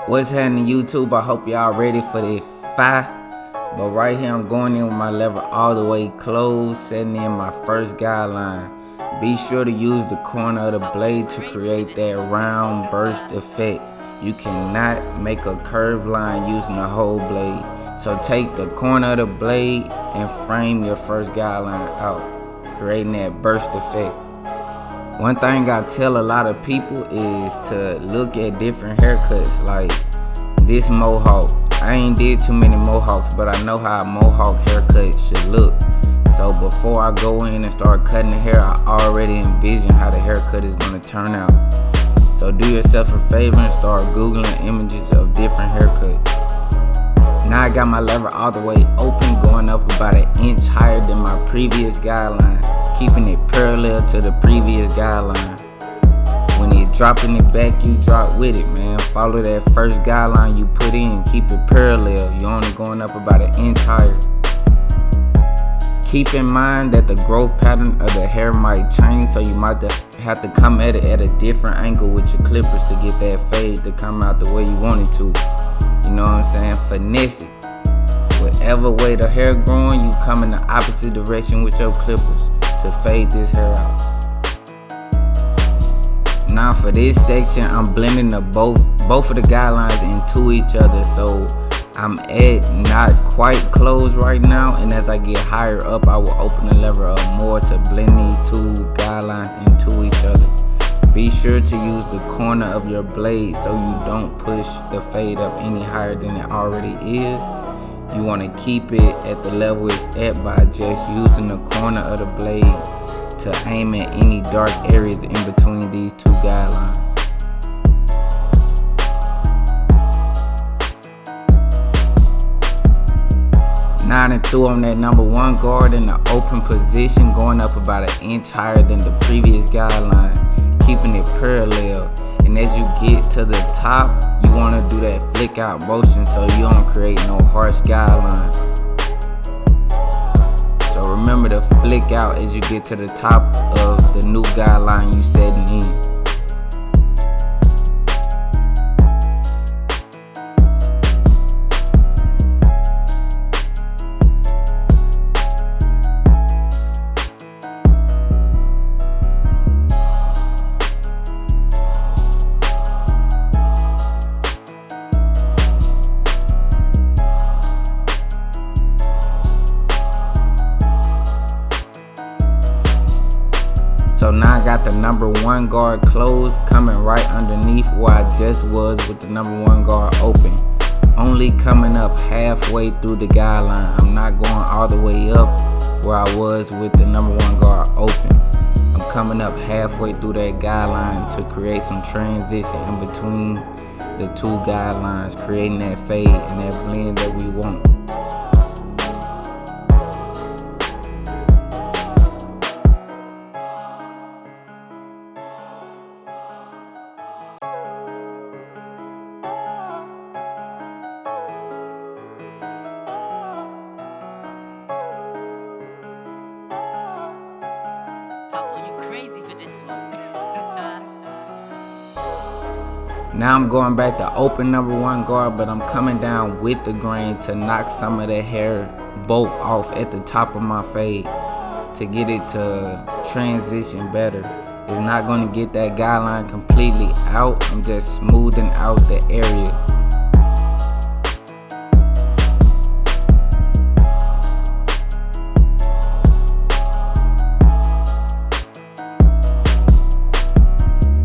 What's happening, YouTube? I hope y'all ready for this fire. But right here, I'm going in with my lever all the way closed, setting in my first guideline. Be sure to use the corner of the blade to create that round burst effect. You cannot make a curved line using the whole blade. So take the corner of the blade and frame your first guideline out, creating that burst effect. One thing I tell a lot of people is to look at different haircuts, like this Mohawk. I ain't did too many Mohawks, but I know how a Mohawk haircut should look. So before I go in and start cutting the hair, I already envision how the haircut is gonna turn out. So do yourself a favor and start Googling images of different haircuts. Now I got my lever all the way open, going up about an inch higher than my previous guideline, keeping it parallel to the previous guideline. When you're dropping it back, you drop with it, man. Follow that first guideline you put in, keep it parallel. You're only going up about an inch higher. Keep in mind that the growth pattern of the hair might change, so you might have to come at it at a different angle with your clippers to get that fade to come out the way you want it to. You know what I'm saying? Finesse it. Whatever way the hair growing, you come in the opposite direction with your clippers to fade this hair out. Now for this section, I'm blending both of the guidelines into each other, so I'm at not quite close right now, and as I get higher up, I will open the lever up more to blend these two guidelines into each other. Be sure to use the corner of your blade so you don't push the fade up any higher than it already is. You want to keep it at the level it's at by just using the corner of the blade to aim at any dark areas in between these two guidelines. Now I done threw on that number 1 guard in the open position, going up about an inch higher than the previous guideline, keeping it parallel. And as you get to the top, you want to do that flick out motion so you don't create no harsh guideline. So remember to flick out as you get to the top of the new guideline you setting in. So now I got the number 1 guard closed, coming right underneath where I just was with the number 1 guard open. Only coming up halfway through the guideline. I'm not going all the way up where I was with the number 1 guard open. I'm coming up halfway through that guideline to create some transition in between the two guidelines, creating that fade and that blend that we want. Now I'm going back to open number 1 guard, but I'm coming down with the grain to knock some of the hair bulk off at the top of my fade to get it to transition better. It's not going to get that guideline completely out. I'm just smoothing out the area.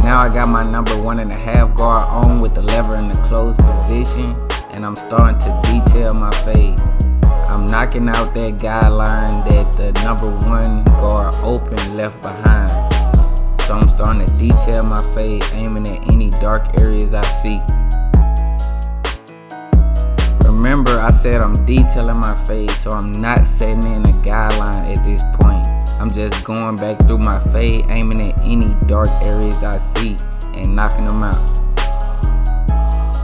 Now I got my number 1.5 guard on with the lever in the closed position, and I'm starting to detail my fade. I'm knocking out that guideline that the number 1 guard open left behind. So I'm starting to detail my fade, aiming at any dark areas I see. Remember, I said I'm detailing my fade, so I'm not setting in a guideline at this point. I'm just going back through my fade, aiming at any dark areas I see and knocking them out.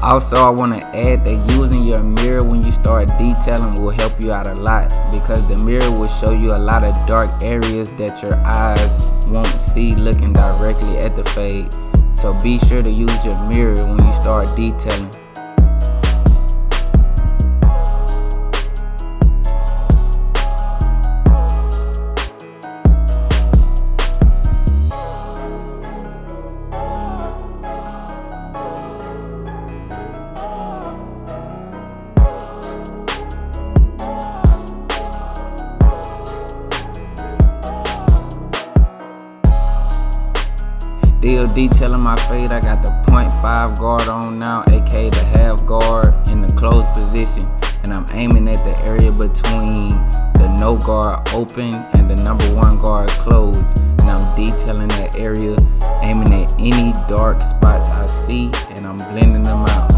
Also, I want to add that using your mirror when you start detailing will help you out a lot, because the mirror will show you a lot of dark areas that your eyes won't see looking directly at the fade. So be sure to use your mirror when you start detailing. detailing my fade, I got the .5 guard on now, aka the half guard in the closed position. And I'm aiming at the area between the no guard open and the #1 guard closed. And I'm detailing that area, aiming at any dark spots I see, and I'm blending them out.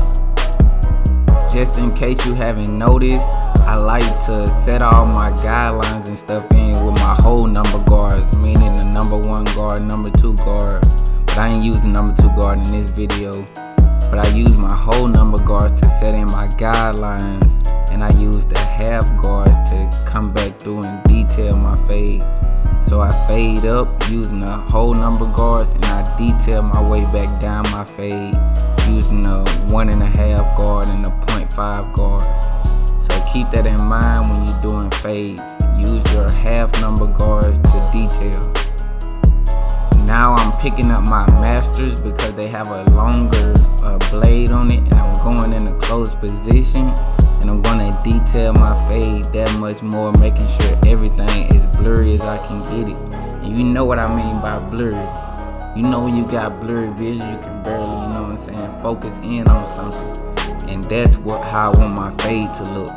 Just in case you haven't noticed, I like to set all my guidelines and stuff in with my whole number guards, meaning the #1 guard, #2 guard. But I ain't using #2 guard in this video. But I use my whole number guards to set in my guidelines, and I use the half guards to come back through and detail my fade. So I fade up using the whole number guards, and I detail my way back down my fade using the 1.5 guard and the .5 guard. So keep that in mind when you're doing fades. Use your half number guards to detail. Now I'm picking up my masters because they have a longer blade on it, and I'm going in a close position, and I'm going to detail my fade that much more, making sure everything is blurry as I can get it. And you know what I mean by blurry. You know when you got blurry vision, you can barely, you know what I'm saying, focus in on something. And that's how I want my fade to look.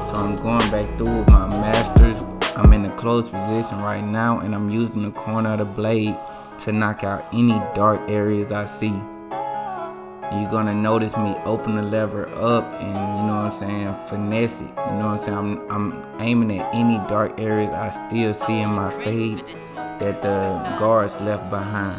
So I'm going back through with my masters. I'm in a close position right now, and I'm using the corner of the blade to knock out any dark areas I see. You're gonna notice me open the lever up and, you know what I'm saying, finesse it. You know what I'm saying? I'm aiming at any dark areas I still see in my fade that the guards left behind.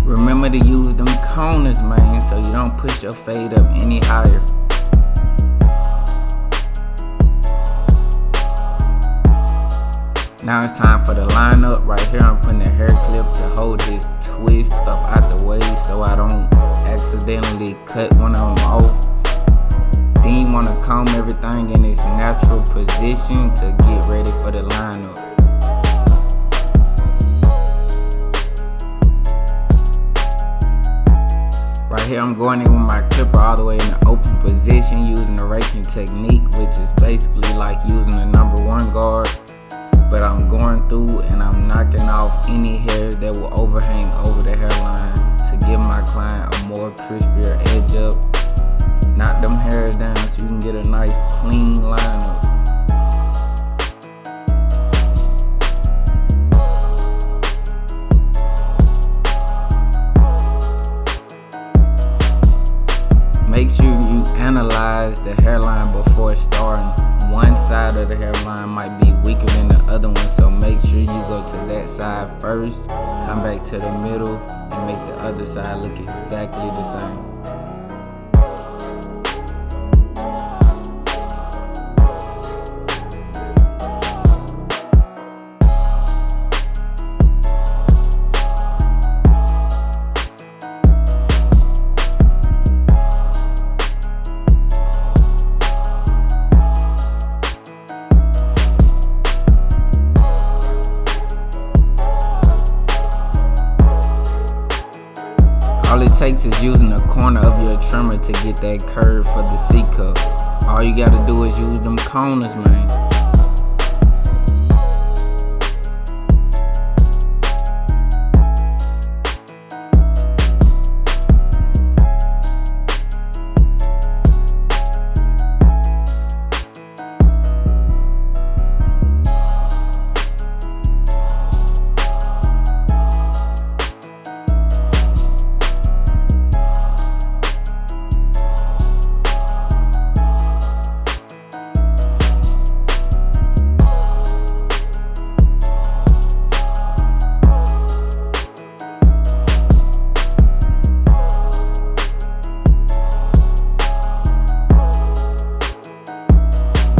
Remember to use them corners, man, so you don't push your fade up any higher. Now it's time for the lineup. Right here I'm putting a hair clip to hold his twist up out the way so I don't accidentally cut one of them off. Then you want to comb everything in its natural position to get ready for the lineup. Right here I'm going in with my clipper all the way in the open position using the raking technique, which is basically like using the #1 guard. But I'm going through and I'm knocking off any hairs that will overhang over the hairline to give my client a more crispier edge up. Knock them hairs down so you can get a nice clean lineup. Make sure you analyze the hairline before starting. One side of the hairline might be weaker than the other one, so make sure you go to that side first, come back to the middle, and make the other side look exactly the same. All it takes is using the corner of your trimmer to get that curve for the C-cup. All you gotta do is use them corners, man.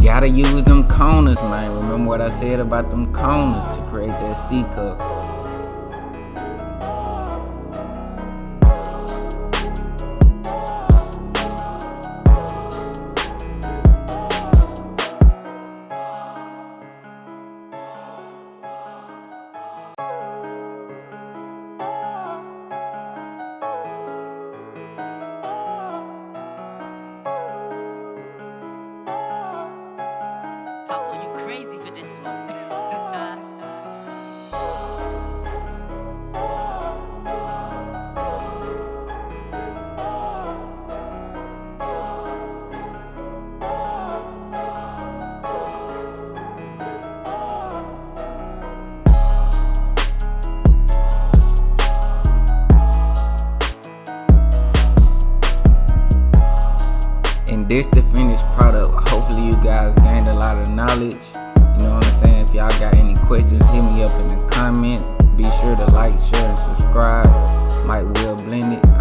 Gotta use them corners, man. Remember what I said about them corners to create that C-cup. this the finished product. Hopefully you guys gained a lot of knowledge. You know what I'm saying? If y'all got any questions, hit me up in the comments. Be sure to like, share, and subscribe. MikeWillBlendIt.